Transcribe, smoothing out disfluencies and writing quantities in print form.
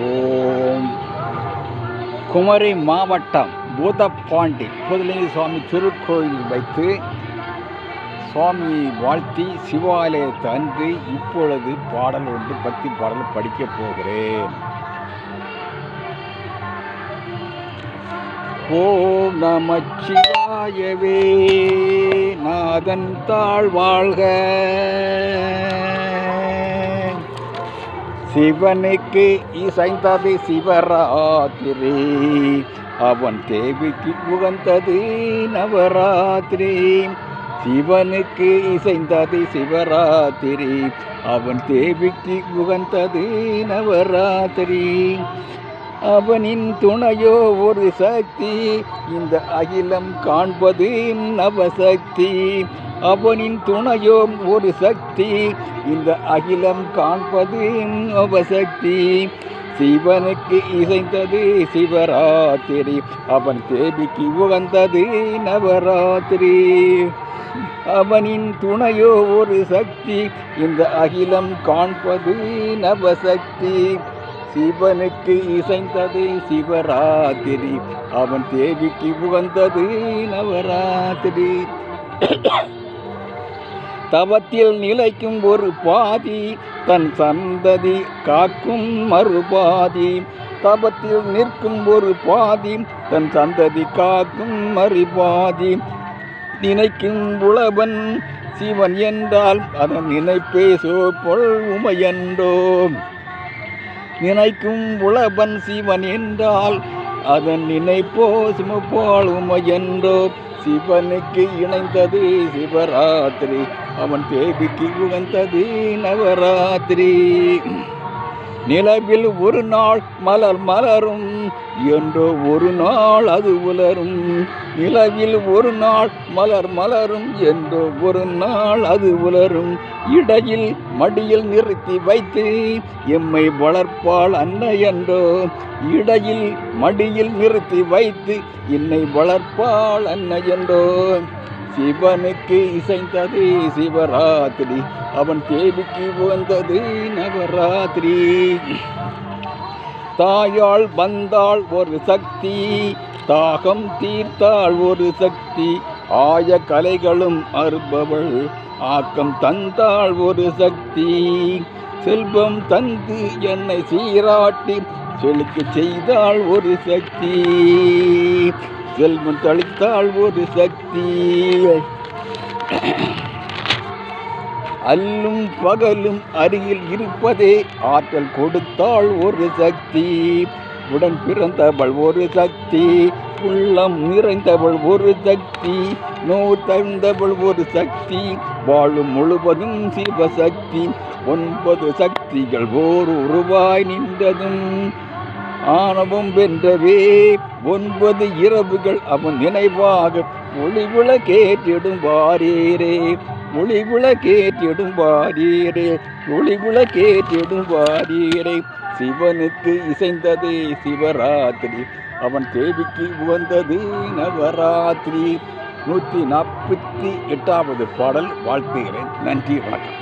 ஓம். குமரி மாவட்டம் பூதப்பாண்டி புதலிங்க சுவாமி திருக்கோயில் வைத்து சுவாமியை வாழ்த்தி சிவாலயத்தை அன்று இப்பொழுது பாடல் ஒன்று பக்தி பாடல் படிக்கப் போகிறேன். ஓம் நமச்சிவாயவே நாதன் தாழ் வாழ்க. சிவனுக்கு இசைந்தது சிவராத்திரி, அவன் தேவிக்கு உகந்தது நவராத்திரி. சிவனுக்கு இசைந்தது சிவராத்திரி, அவன் தேவிக்கு உகந்தது நவராத்திரி. அவனின் துணையோ ஒரு சக்தி, இந்த அகிலம் காண்பது நவசக்தி. அவனின் துணையோ ஒரு சக்தி, இந்த அகிலம் காண்பது நவசக்தி. சிவனுக்கு இசைந்தது சிவராத்திரி, அவன் தேவிக்கு உகந்தது நவராத்திரி. அவனின் துணையோ ஒரு சக்தி, இந்த அகிலம் காண்பது நவசக்தி. சிவனுக்கு இசைந்தது சிவராத்திரி, அவன் தேவிக்கு உகந்தது நவராத்திரி. தவத்தில் நிலைக்கும் ஒரு பாதி, தன் சந்ததி காக்கும் மறுபாதி. தவத்தில் நிற்கும் ஒரு பாதி, தன் சந்ததி காக்கும் மறுபாதி. நினைக்கும் உழவன் சிவன் என்றால் அதன் நினைப்பே சோப்பொல் உமையன்றோ. நினைக்கும் உழவன் சிவன் என்றால் அதன் நினைப்போ சுமப்பால் உமையன்றோ. சிவனுக்கு இணைந்தது சிவராத்திரி, அவன் தேவிக்கு உகந்தது நவராத்திரி. நிலவில் ஒரு நாள் மலர் மலரும் என்றோ ஒரு நாள் அது உலரும். நிலவில் ஒரு நாள் மலர் மலரும் என்றோ ஒரு நாள் அது உலரும். இடையில் மடியில் நிறுத்தி வைத்து எம்மை வளர்ப்பாள் அன்னை என்றோ. இடையில் மடியில் நிறுத்தி வைத்து என்னை வளர்ப்பாள் அன்னை என்றோ. சிவனுக்கு இசைந்தது சிவராத்திரி, அவன் தேவிக்கு உகந்தது நவராத்திரி. தாயாள் வந்தாள் ஒரு சக்தி, தாகம் தீர்த்தாள் ஒரு சக்தி. ஆய கலைகளும் அறுபவள், ஆக்கம் தந்தாள் ஒரு சக்தி. செல்வம் தந்து என்னை சீராட்டி செலுக்க செய்தாள் ஒரு சக்தி. செல்வம் தளித்தாள் ஒரு சக்தி. அல்லும் பகலும் அருகில் இருப்பதே ஆற்றல் கொடுத்தாள் ஒரு சக்தி. உடன் பிறந்தவள் ஒரு சக்தி, உள்ளம் நிறைந்தவள் ஒரு சக்தி. நோய் தந்தவள் ஒரு சக்தி, வாழும் முழுவதும் சிவசக்தி. 9 சக்திகள் ஓர் உருவாய் நின்றதும் ஆணவம் வென்றவே. 9 இரவுகள் அவன் நினைவாக ஒளிவிள கேட்டிடும் வாரீரே. ஒளிவிள கேட்டிடும் வாரீரே, ஒளிவிள கேட்டிடும் வாரீரே. சிவனுக்கு இசைந்ததே சிவராத்திரி, அவன் தேவிக்கு உகந்தது நவராத்திரி. 148வது பாடல் வாழ்த்துகிறேன். நன்றி, வணக்கம்.